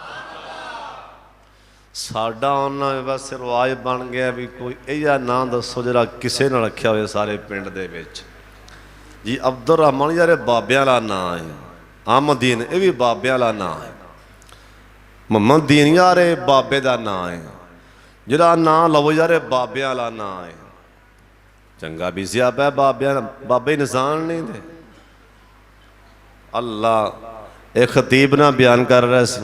साडा उन्होंने बस रिवाज बन गया भी कोई इहा नाम दसो जिहड़ा किसे ना रखिया होवे सारे पिंड दे विच। जी अब्दुल रहमान यारे बाबियां दा नाम है। अहमदीन ये भी बाबियां दा नाम है। मोहम्मद दीन यारे बाबे दा नाम है। जिहड़ा नाम लवो यारे बाबियां दा नाम है। चंगा भी सियापा है बाबियां बाबे निशान नहीं दे। अल्लाह एक खतीब ना बयान कर रहा सी,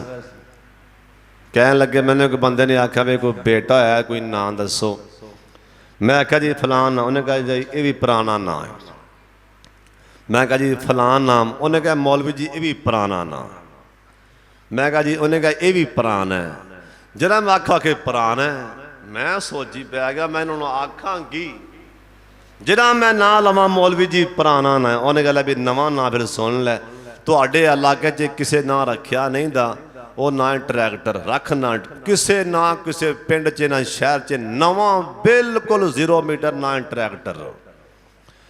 कह लगे मैंने कोई बंदे ने आख्या भी कोई बेटा है कोई नाम दसो। मैं आख्या जी फलान नाम। उन्हें कहा जी ये भी पुराना नाम है। मैं कहा जी फलान नाम। उन्हें कहा मौलवी जी ये भी पुराना नाम। मैं कहा जी उन्हें कहा ये भी पुराना है। जरा मैं आखा कि पुराना है मैं सोची पै गया मैं इन्होंने आखा की जरा मैं ना लवा मौलवी जी पुराना ना। उन्हें कहा भी नवा ना फिर सुन लै तुहाडे इलाके च किसे ना रखिया नहीं दा वो ना ट्रैक्टर रख ना किसे ना किसे पिंड च ना शहर च नवा बिल्कुल 0 मीटर ना ट्रैक्टर।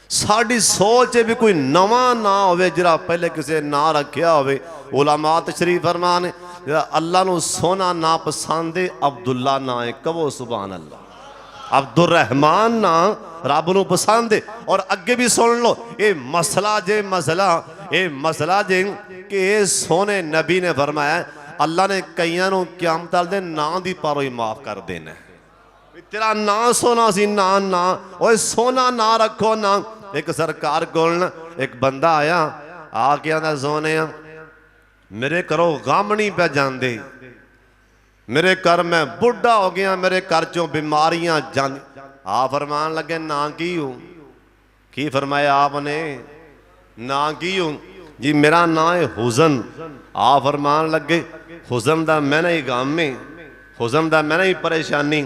साड़ी सोच है भी कोई नवा ना होवे जिहड़ा पहले किसे ना रखिया होवे। उलमा तशरीफ फरमान जिहड़ा अल्लाह नू सोना ना पसंद है अब्दुल्ला ना है। कहो सुभान अल्लाह। अब्दुल रहमान ना रब नू पसंद है। और अगे भी सुन लो ये मसला जे कि सोने नबी ने फरमाया अल्लाह ने कईयां नू क़यामत दे नां दी पारों ही माफ कर देना। तेरा ना सोना सी ना ना ओए सोना ना रखो ना। एक सरकार कोल एक बंदा आया आके आंदा सोने मेरे घरों गम नहीं पै जाते। मेरे घर मैं बुढ़ा हो गया मेरे घर चों बीमारियां जान। आप फरमान लगे ना की हूँ। की फरमाया आपने ना की हूँ जी मेरा नाम है हुजन। आप फरमान लगे हुजन दा मैंने ही गम है हुजन दा मैंने ही परेशानी।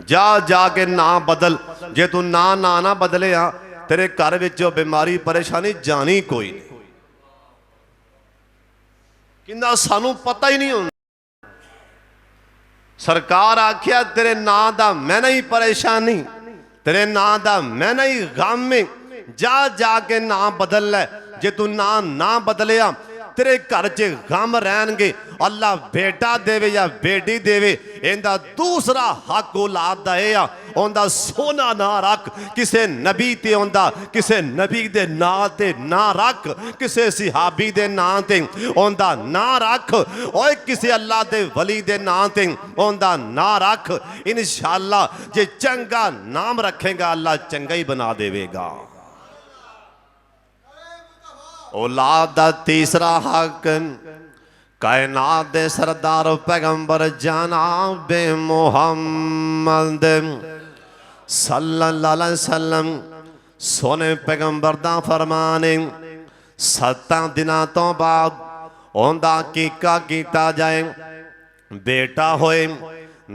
जा जाके ना बदल जे तू ना ना ना बदले तेरे घर विच बीमारी परेशानी जानी कोई नहीं। किंदा सानू पता ही नहीं होता। सरकार आख्या तेरे ना दा मैंने ही परेशानी तेरे ना दा मैंने ही गम है। जा जाके ना बदल लै जे तू ना ना बदलिया तेरे घर च गम रहनगे। अल्लाह बेटा देवे या बेटी देवे इनका दूसरा हक औलाद दा है उनका सोना ना रख, किसी नबी ते उनका किसी नबी दे नां ते ना रख, किसी सिहाबी दे नां ते उनका ना रख, और किसी अल्लाह दे वली दे नां ते उनका ना रख। इंशाअल्लाह जे चंगा नाम रखेगा अल्लाह चंगा ही बना देवेगा। औलाद दा तीसरा हक कायनात दे सरदार पैगंबर जनाब मुहम्मद सल्लल्लाहु अलैहि वसल्लम सोने पैगंबर दा फरमाने 7 दिनां तो बाद उनदा कीका कीता जाए। बेटा होए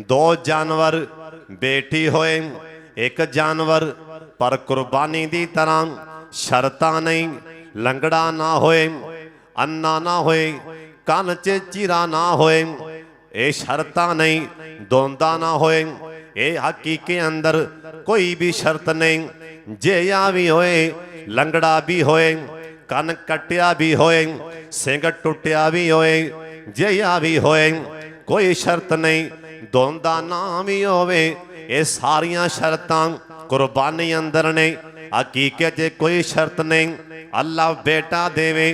2 जानवर, बेटी होए 1 जानवर, पर कुर्बानी दी तरह शर्तां नहीं। लंगड़ा ना होए, अन्ना ना होए, कान च चीरा ना होए, ये शर्तां नहीं। दोंदा ना होए, ये हकीके अंदर कोई भी शर्त नहीं। जेया भी होए, लंगड़ा भी होए, कन कटिया भी होए, सिंग टुटिया भी होए, जेया भी होए, कोई शर्त नहीं। दोंदा ना भी होवे, ये सारियां शर्तां कुर्बानी अंदर ने। हकीके च कोई शर्त नहीं। अल्लाह बेटा देवे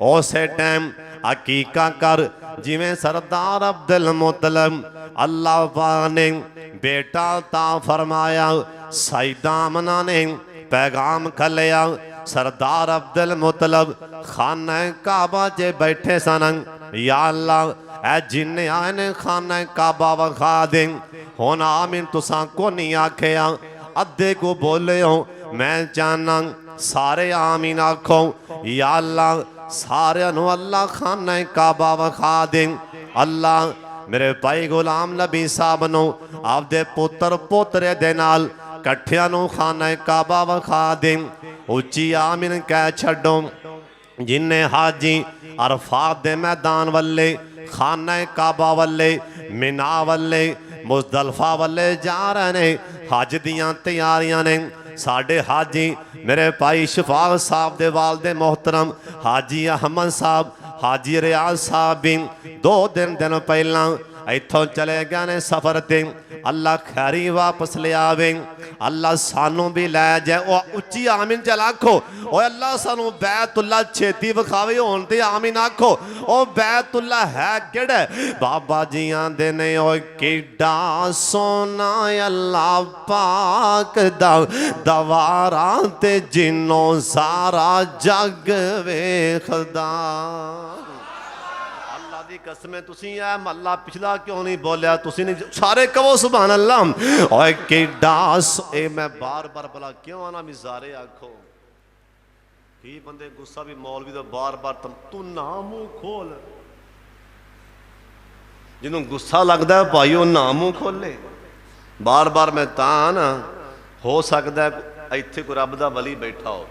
उस टाइम हकीका कर, जिवें सरदार अब्दुल मुतलब अल्लाह पाक ने बेटा ता फरमाया। सईदा आमना ने पैगाम खलिया। सरदार अब्दुल मुतलब खाना काबा च बैठे सन। या अल्लाह ए जिन्ने आए ने खाना काबा वखा दे। हुण आमीन तुसां को नहीं आखिया, अद्धे को बोले हो। मैं चाहना सारे आमीन आखो। या अल्लाह सारे अल्लाह खाना काबा वखा दे। अल्लाह मेरे भाई गुलाम नबी साहब नो आपदे पुत्र पोतरे दे नाल कट्ठियां नु खाना काबा वखा दे। उच्ची आमीन कह छड्डो। जिन्ने हाजी अरफात दे मैदान वल्ले, खाना काबा वल्ले, मिना वल्ले, मुजदलफा वल्ले जा रहे ने, हज दियां तैयारियां ने। साढ़े हाजी मेरे भाई शफाक साहब दे वालदे मोहतरम हाजी अहमद साहब, हाजी रियाज साहब भी 2 दिन पहला इथों चले गए ने सफर ते। अल्लाह खैरी वापस ले आवे। अल्लाह सानू भी लै जाए। ओ उच्ची आमीन चल आखो। ओ अल्लाह सानू बैतुल्ला छेती विखावे होन ते आमीन आखो। ओ बैतुल्ला है केड़ा? बाबा जी आंदे ने ओ केडा सोना अल्लाह पाक दा दवारा ते जिन्नो सारा जग वेखदा। कसमें तुसी ऐ महला पिछला क्यों नहीं बोलिया? तुसी नहीं सारे कहो सुभान अल्लाह। ओए केडा ए मैं बार बार बोला क्यों आना मिजारे आखो की बंदे गुस्सा भी मौलवी तो बार बार तू ना मुंह खोल। जिन्हों गुस्सा लगता है भाई वो ना मुंह खोले। बार बार मैं ता ना हो सकता है इत्थे कोई रब दा वली बैठा हो,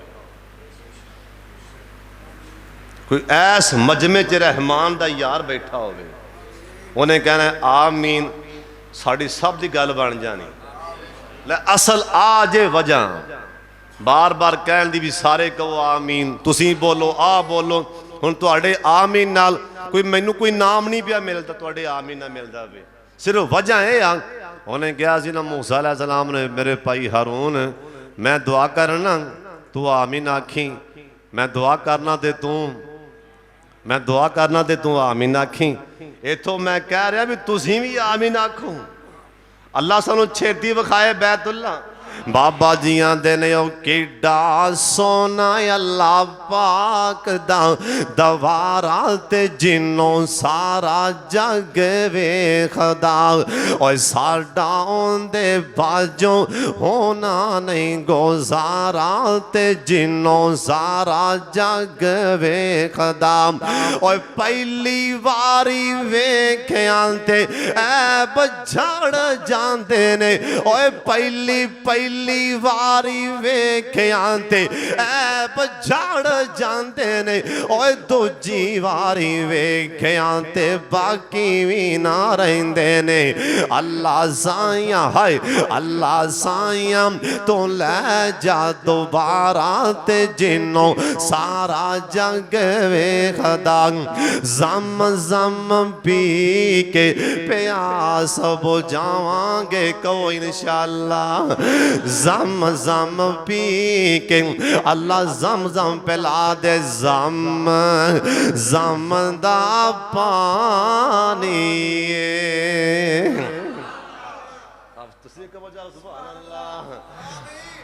कोई ऐस मजमे च रहमान दा यार बैठा होवे, उन्हें कहना आमीन साड़ी सब दी गल बन जानी। ले असल आ जे वजह बार बार कहन दी भी सारे कहो आमीन, तुसी बोलो आ बोलो। हुण तुहाडे आमीन नाल कोई मैनू कोई नाम नहीं पिया मिलता, तुहाडे आमीन ना मिलदा वे। सिर्फ वजह ये आ उन्हें कहा सी ना मूसा अलैहिस्सलाम ने मेरे भाई हारून मैं दुआ करना तू आमीन आखी, मैं दुआ करना ते तू मैं दुआ करना ते तू आमीन आखी। इथों मैं कह रहा भी तुसी भी आमीन आखो। अल्लाह सानू छेती विखाए बैतुल्ला। बाबा जी आंदे ने ओ केडा सोना अल्लाह पाक दा दवारा ते जिन्नो सारा जग वेखदा। और साडा ओंदे बाजों होना नहीं गुजारा ते जिन्नो सारा जग वेखदा। और पहली वारी वेख्या ते ऐ बझड़ जांदे ने। और पहली पहली वारी वेखिया ते ऐब झाड़ जाते ने, ओए दूजी वारी वेखिया ते बाकी भी ना रहिंदे ने। अल्लाह साइया हाय अल्लाह साइया तो ले जा दोबारा ते जिन्नों सारा जग वेखदा। जम जम पी के प्यास बुझावांगे को इंशाअल्लाह। जम जम पी के अल्लाह जम जम पिला दे। जम जम दा पानी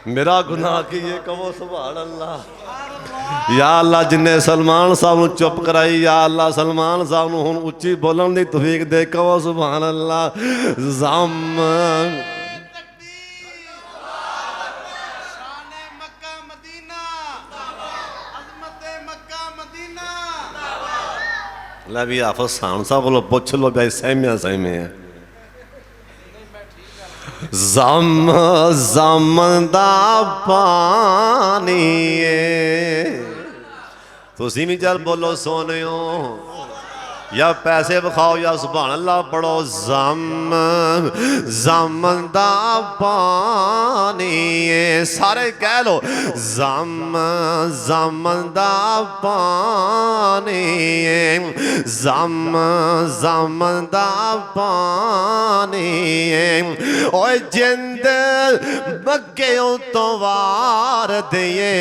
मेरा गुनाह की ये कहो सुभान अल्लाह। या अल्लाह जिन्हें सलमान साहब नूं चुप कराई, या अल्लाह सलमान साहब नूं हुण उच्ची बोलण दी तौफीक दे, कहो सुभान अल्लाह। जम लै भी हाफिज़ सान साहब कोलों पुछ लो भाई सहमिया सहमिया। जम जम दा पानी तुसी भी चल बोलो सोनियो, या पैसे विखाओ या सुभान अल्लाह पढ़ो। जम जम दा पानी सारे कह लो। जम जम दा पानी जम जम दा पानी ओए जिंद मक्के तो वार दिए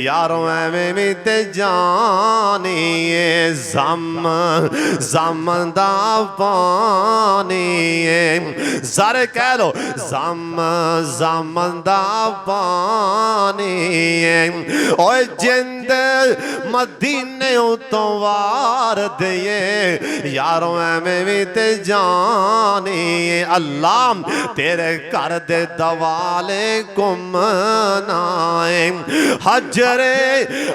यारों एवें भी ते जानी। जम जम दा पानी सारे कह लो। जम जम दा पानी ओए जिंद मदीने तो वार दिए यारों एवें भी ते जानी। अल्लाह तेरे घर दे दवाले घुमनाए हजरे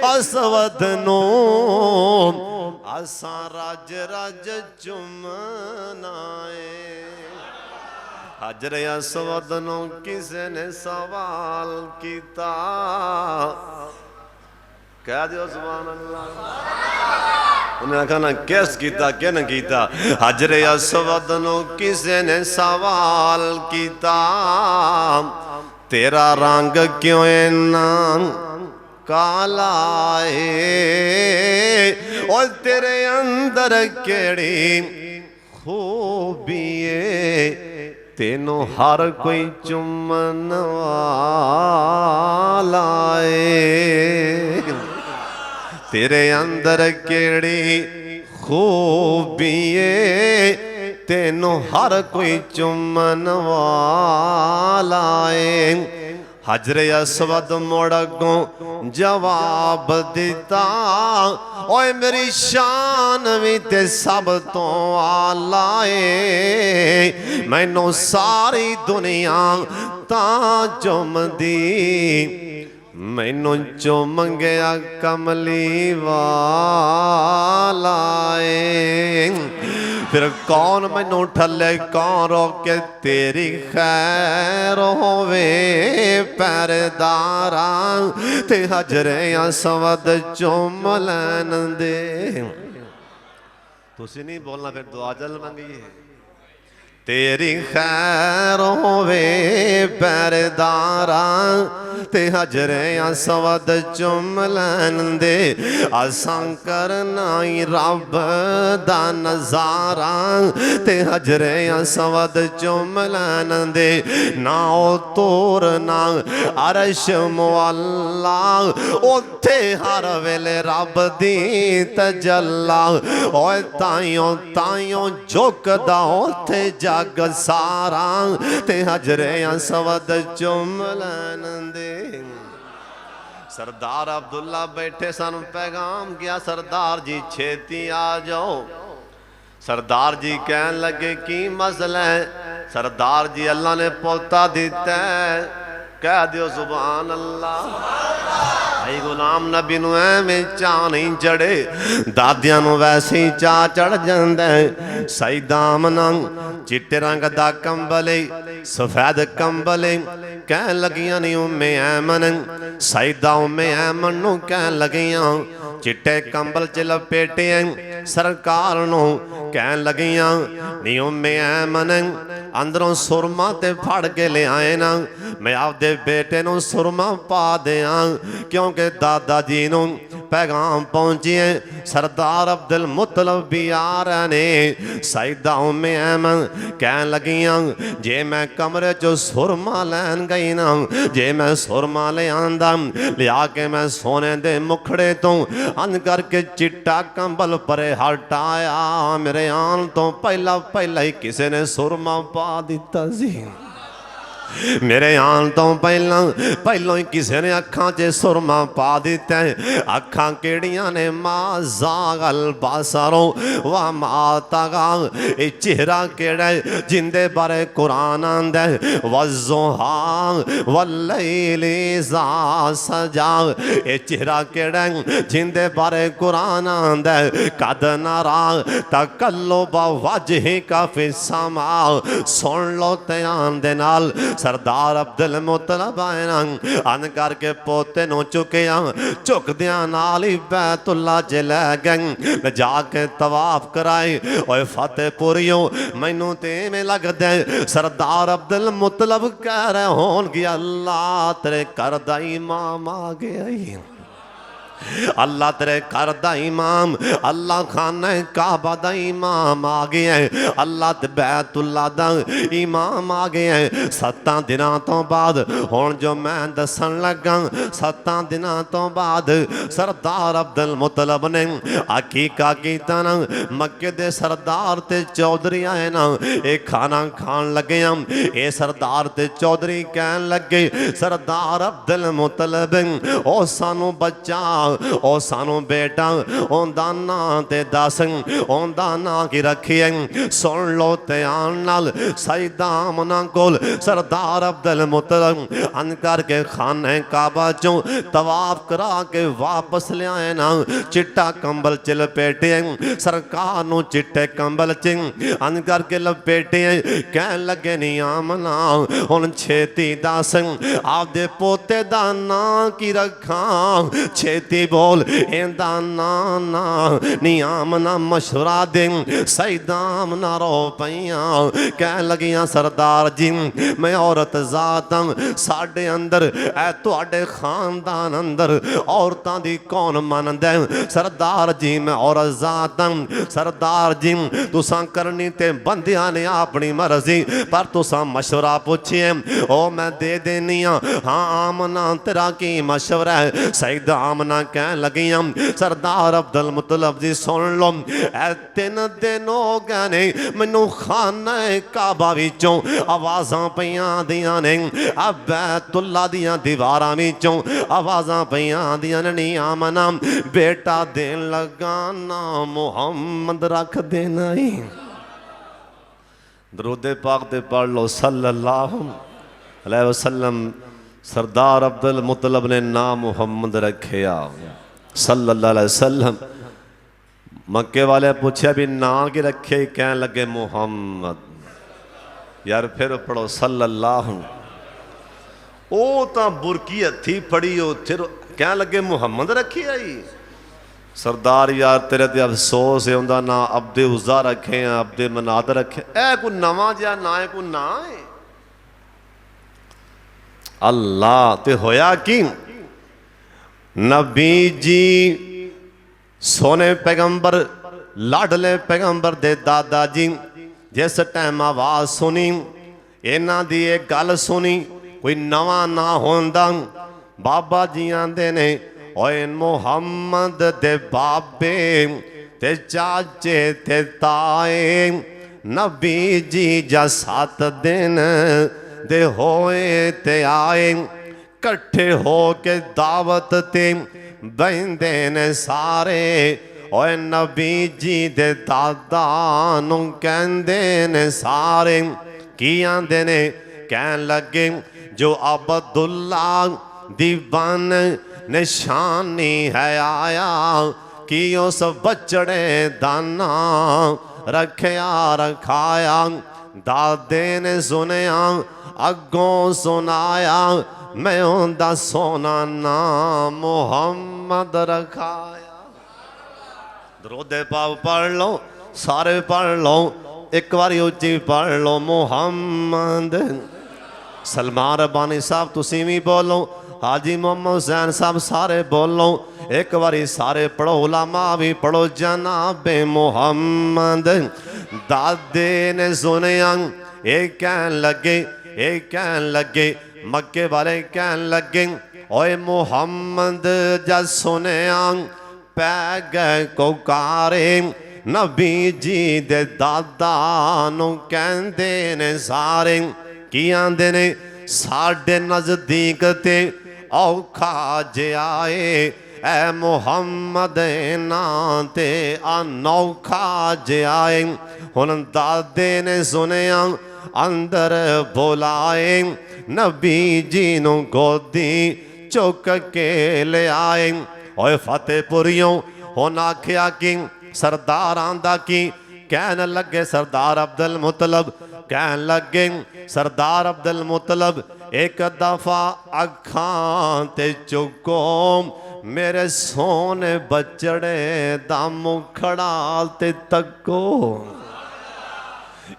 असवद नो असा रज रज चुमनाए। हजरे असवद नो किसे ने सवाल किता, कह दियो सुभान अल्लाह। उन्हें आखा ना किस किता क्या न किता। हजरे असवद नो किसे ने सवाल किता, तेरा रंग क्यों इन्ना काला है और तेरे अंदर केड़ी खूबी है, तेनों हर कोई चुमन वाला है। तेरे अंदर केड़ी खूबी है, तेनों हर कोई चुमन वाला है। हजरे असवद मुड़गो जवाब दिता, ओए मेरी शान भी ते सब तो आला है। मैनू सारी दुनिया ता चुमदी, मैनू चुम गया कमली वाला है। फिर कौन मैनू ठले कौन रोके, तेरी खैर होवे पैरदारा ते हजरे असवद चुम लैन दे। तुसी नहीं बोलना फिर दुआ जल मंगिए। तेरी खैर होवे पैरदारा ते हजरे असवद चुम लैन दे। असां करना ही रब दा नजारा ते हजरे असवद चुम लैन दे। ना ओ तोर ना अरश मुअल्ला, उत्थे हर वेले रब दी तजल्ला। ओए ताइयों ताइयों झुकदा उत्थे जग सारा ते हजरे असवद चुम लैन दे। सरदार अब्दुल्ला बैठे सन, पैगाम गया सरदार जी छेती आ जाओ। सरदार जी कहन लगे की मसला है। सरदार जी अल्लाह ने पोता दिता है, कह दियो सुभान अल्लाह। भाई गुलाम नबी नूं एवें चाह नहीं चढ़े, दादियां नूं वैसे ही चाह चढ़ जांदा है। सईदा आमना चिट्टे रंग दा कंबल सफेद कंबल कह लगियां नी उम्मे ऐमन सईदा उम्मे ऐमन नू कह लगियां चिट्टे कंबल च लपेटे सरकार नू कह लगियां नी उम्मे ऐमन अंदरों सुरमा ते फड़ के ले आए ना मैं आपदे बेटे नू सुरमा पा दियां क्योंकि दादा जी नू पैगाम पहुंचे सरदार अब्दुल मुतलब भी आ रहे ने सईदा उम्मे ऐमन कह लगियां जे मैं कमरे चो सुरमा लैन गई ना जे मैं सुरमा ले आंदा लिया के मैं सोने दे मुखड़े तो अन करके चिट्टा कंबल परे हटाया मेरे आन तो पहला पहला ही किसी ने सुरमा पा दिता सी मेरे आन तो पहलों ही किसी ने अखां च सुरमा पा दिता है अखां केड़ियां ने मां जागल बासरों वाह माता ये चेहरा केड़ा जिंदे बारे कुरान आंदा वज़ुहा वल्लैली ज़ा सजा ये चेहरा केड़ा जिंदे बारे कुरान आंदा कद नरा तकल्लुब वजहिका फिस्समा सुन लो ध्यान दे नाल सरदार अब्दुल मुतलब आए अन करके पोते नू चुकिया झुकदियां नाल ही बैतुल्ला च लै गए जाके तवाफ कराए ओए फतेहपुरियों मैनू ते इवें लगदा सरदार अब्दुल मुतलब कह रहे होणगे अल्लाह तेरे घर दा इमाम आ गया ही अल्लाह तेरे घर दा इमाम अल्लाह खाना काबा दा इमाम आ गया है अल्लाह ते बैतुल्ला दा इमाम आ गया है 7 दिनां तो बाद हुण जो मैं दसन लगा 7 दिनां तो बाद सरदार अब्दुल मुतलब ने अकीका कीता ना मक्के दे सरदार ते चौधरी आए ना ये खाना खान लगे ये सरदार ते चौधरी कहन लगे सरदार अब्दुल मुतलब ओ सानू बच्चा ओ सानू बेटा ओंदा ना ते दस ओंदा ना की रखिए सुन लो ध्यान नाल सईदा आमना कोल सरदार अब्दुल मुतलब अन करके खाने काबा चों तवाफ करा के वापस ले आए ना चिट्टा कंबल च लपेटे सरकार नू चिट्टे कंबल च अन करके लपेटे कह लगे नी आमना हुण छेती दस आपदे पोते दा ना की रखा छेती बोल इंदा ना ना नियाम ना मशवरा दे सईदाम ना रो पैया कह लगियां सरदार जी मैं औरत जात साडे अंदर ऐ तुहाडे खानदान अंदर औरतां दी कौन मनदा सरदार जी मैं औरत जात सरदार जी तुसां करनी ते बंदियां ने अपनी मर्जी पर तुसां मशवरा पुछिए ओ मैं दे देनी हाँ आमना तेरा की मशवरा है सईदा आमना कह लगियां सरदार अब्दुल मुतलब जी सुन लो ऐ 3 दिन हो गए ने मैनू खाना काबा विचों आवाज़ां पईयां दियां ने बैतुल्ला दियां दीवारां विचों आवाज़ां पईयां दियां ने नी आमना बेटा देन लगा ना मुहम्मद रख देना ही दरूद पाक ते पढ़ लो सल्लल्लाहु अलैहि वसल्लम सरदार अब्दुल मुतलब ने नाम मुहम्मद रखिया सल्लल्लाहु अलैहि वसल्लम मक्के वाले पूछा भी ना कि रखे कह लगे मुहम्मद यार फिर पढ़ो सल्लल्लाहु ओ तो बुरकी हथी फड़ी उथे कह लगे मुहम्मद रखी आई सरदार यार तेरे ते अफसोस है उनका ना अब्दे उज़्ज़ा रखे अब्दे मनात रखे ए कोई नवा जिहा ना है कोई ना है अल्लाह ते होया कि नबी जी सोने पैगंबर लाडले पैगंबर दे दादा जी जिस टाइम आवाज़ सुनी इन्हां दी एक गल सुनी कोई नवा ना होंदा बाबा जी आंदे ने ओए मुहम्मद दे बाबे ते चाचे ते ताए नबी जी जा 7 दिन दे होए ते आए कट्ठे हो के दावत ते बहिंदे ने सारे ओए नबी जी दे दादा नू कहंदे ने सारे की आंदे ने कहन लगे जो अब्दुल्ला दी बन निशानी है आया कि उस बचड़े दाना रखया रखाया दादे ने सुनिया अगों सुनाया, मैं उनका सोना नाम मुहम्मद रखाया। दरूद पाक पढ़ लो, सारे पढ़ लो, एक बार उच्ची पढ़ लो मुहम्मद। सलमान रब्बानी साहब तुसी भी बोलो, हाजी मोहम्मद हुसैन साहब सारे बोलो, एक बारी सारे पढ़ो, उलामा भी पढ़ो, जनाबे मुहम्मद। दादे ने सुनिया एक कहन लगे, एक कहन लगे, मक्के वाले कहन लगे, ओए मुहम्मद जद सुनिया पै गए कोकारे, नबी जी दे दादा नू कहंदे ने सारे, की आंदे ने साडे नज़दीक ते औखा जे आए, ऐ मुहम्मद नां ते अनौखा जे आए। हुन दादे ने सुनिया अंदर बुलाए, नबी जी नू गोदी चुक के ले आए। ओए फतेहपुरियों हुन आखिया कि सरदारां दा की कहन लगे, सरदार अब्दुल मुतलब कहन लगे, सरदार अब्दुल मुतलब एक दफा अखां ते चुको, मेरे सोने बचड़े दा मुखड़ा ते तको।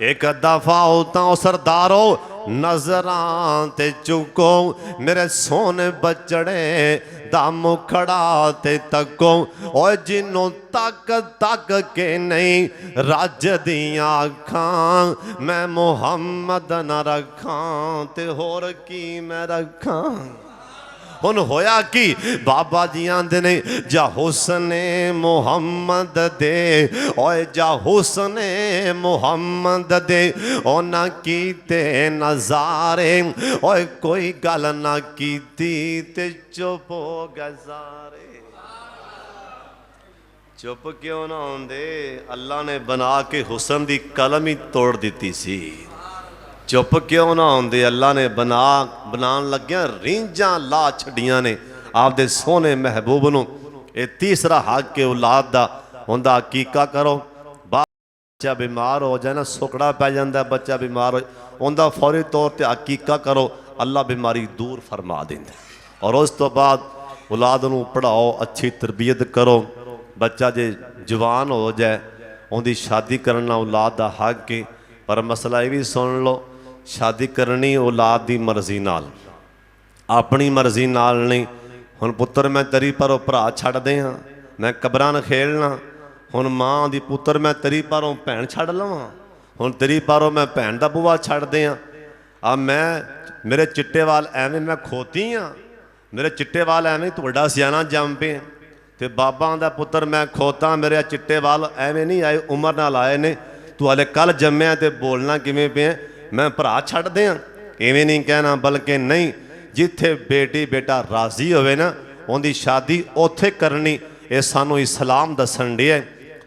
एक दफा होता सरदारो नजरां ते चुको, मेरे सोने बचड़े दा मुखड़ा ते तको। और जिन्हों तक तक के नहीं रज दियां अखां, मैं मुहम्मद न रखां ते होर की मैं रखां। हुन होया कि बाबा जी आंदे ने जा हुस्ने मुहम्मद दे, ओए जा हुस्ने मुहम्मद दे, ओ ना कीते नजारे, ओए कोई गल ना कीती ते चुप हो गए सारे। चुप क्यों ना होंदे, अल्लाह ने बना के हुस्न दी कलम ही तोड़ दी सी। चुप क्यों ना होंदे, अल्लाह ने बनान लग्या रींजां ला छड़ियां ने आपदे सोहने महबूब नूं। ये तीसरा हक के औलाद दा हुंदा, हकीका करो। बच्चा बीमार हो जाए ना, सुकड़ा पै जांदा, बच्चा बीमार हो उनका फौरी तौर पर हकीका करो, अल्लाह बीमारी दूर फरमा देंदा। और उस तो बाद औलाद नूं पढ़ाओ, अच्छी तरबियत करो। बच्चा जे जवान हो जाए उनकी शादी करना औलाद का हक है, पर मसला ये भी सुन लो, शादी करनी औलाद की मर्जी नाल, अपनी मर्जी नाल नहीं। हुण पुत्र मैं तेरी परों भरा छड़ दियां, मैं कबरां न खेलना। हुण माँ दी पुत्र मैं तेरी परों भैन छड़ लवां, हुण तेरी परों मैं भैन दा बुआ छड़ दियां। अब मैं मेरे चिट्टे वाल एवें मैं खोती हाँ, मेरे चिट्टे वाल एवें तू वड्डा सियाना जम पे, ते बाबा दा पुत्र मैं खोता, मेरे चिट्टे वाल एवें नहीं आए, उम्र नाल आए ने, तू हाले कल जम्मिया ते बोलना किवें पे, मैं भरा छड़ दियां। इवें नहीं कहना, बल्कि नहीं, जिथे बेटी बेटा राजी होवे ना उनकी शादी उत्थे करनी। ये सानू इस्लाम दसन दिया।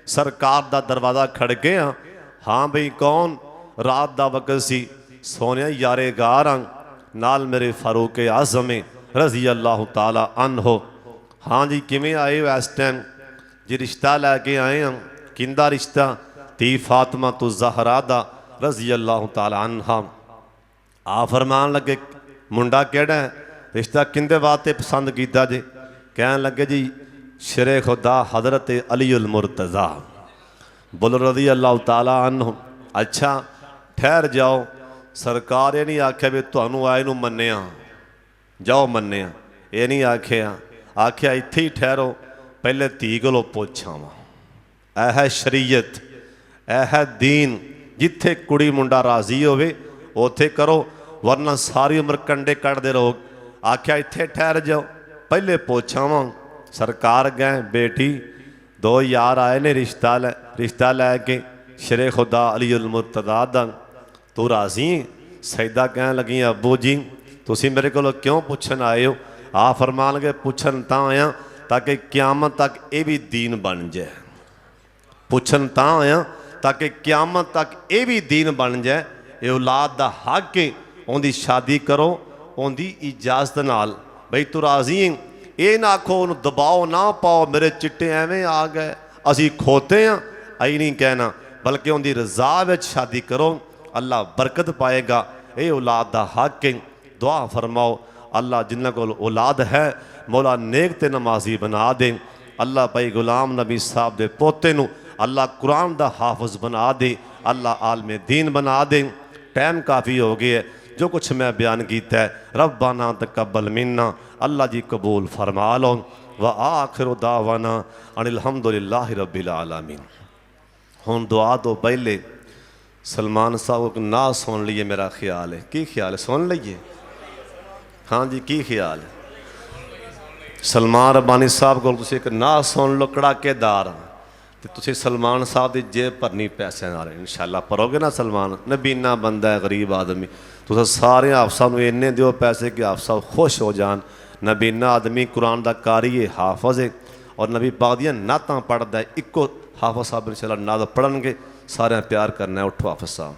सरकार दा दरवाज़ा खड़के हाँ, हाँ बई कौन, रात दा वक्त सी, सोनिया यारे गार नाल मेरे फारूक आज़म रजी अल्लाह ताला अन्हो। हाँ जी किमें आए हो इस टाइम जी, रिश्ता लैके आए हैं, किंदा रिश्ता, धी फातिमा तो ज़हरा दा रजी अल्लाह ताला अन्हा। आ फरमान लगे मुंडा केड़ा है, रिश्ता किंदे वास्ते पसंद किया जे, कह लगे जी शेरे खुदा हज़रत अली उल मुर्तज़ा बोलो रज़ी अल्लाह ताला अन्हु। अच्छा ठहर जाओ, सरकार ये नहीं आख्या भी तुहानू आए नू मन्निया जाओ मन्निया, ये नहीं आख्या, आख्या इत्थे ही ठहरो, पहले धी कोलों पुछां वा। ऐ है शरीयत, ऐ है दीन, जिथे कुड़ी मुंडा राजी होवे उथे करो, वरना सारी उम्र कंडे कटदे रहो। आख्या इत्थे ठहर जाओ, पहले पुछां वा। सरकार गए, बेटी दो यार आए ने रिश्ता लैके शेरे खुदा अली उल मुर्तज़ा दा, तू राजी? सैदा कह लगी अबू जी तुसी मेरे को क्यों पुछन आए हो? आ फरमान लगे पुछन तां आया ताकि क्यामत तक ये भी दीन बन जाए, पुछन तां आया ताकि क्यामत तक ये भी दीन बन जाए। ये औलाद दा हक है, उनकी शादी करो उनकी इजाजत नाल, बई तू राजी है, ये ना आखो उन्होंने दबाओ ना पाओ, मेरे चिट्टे एवें आ गए असी खोते हाँ, आई नहीं कहना, बल्कि उनकी रजा विच शादी करो। अल्लाह बरकत पाएगा। ये औलाद दा हक है। दुआ फरमाओ अल्लाह जिन्हों को औलाद है मौला नेक ते नमाजी बना दे। अल्लाह भाई गुलाम नबी साहब दे पोते नू अल्लाह कुरान दा हाफिज बना दे। अल्लाह आलमे दीन बना दे। टाइम काफ़ी हो गया है, जो कुछ मैं बयान किया है रब्बाना तकब्बल मिन्ना, अल्लाह जी कबूल फरमा लो। व आखिर दावाना अनिल हम्दुलिल्लाहि रब्बिल आलमीन। हुण दुआ तो पहले सलमान साहब को ना सुन लीए, मेरा ख्याल है। की ख्याल है, सुन लीए? हाँ जी, की ख्याल है? सलमान रब्बानी साहब को तुसीं एक ना सुन लो कड़ाकेदार, तो तुसीं सलमान साहब की जेब भरनी पैसे नाल इंशाअल्लाह भरोगे ना। सलमान नबीना बंदा है, गरीब आदमी, तुस सारे हाफसा नूं इन्ने दिओ पैसे कि हाफसा खुश हो जान। नबीना आदमी कुरान दा कारी है, हाफज है और नबी पाक दियां नातां पढ़दा है। इक्को हाफज साहब इंशाअल्लाह नात पढ़नगे, सारे प्यार करना है। उठो हाफज साहब।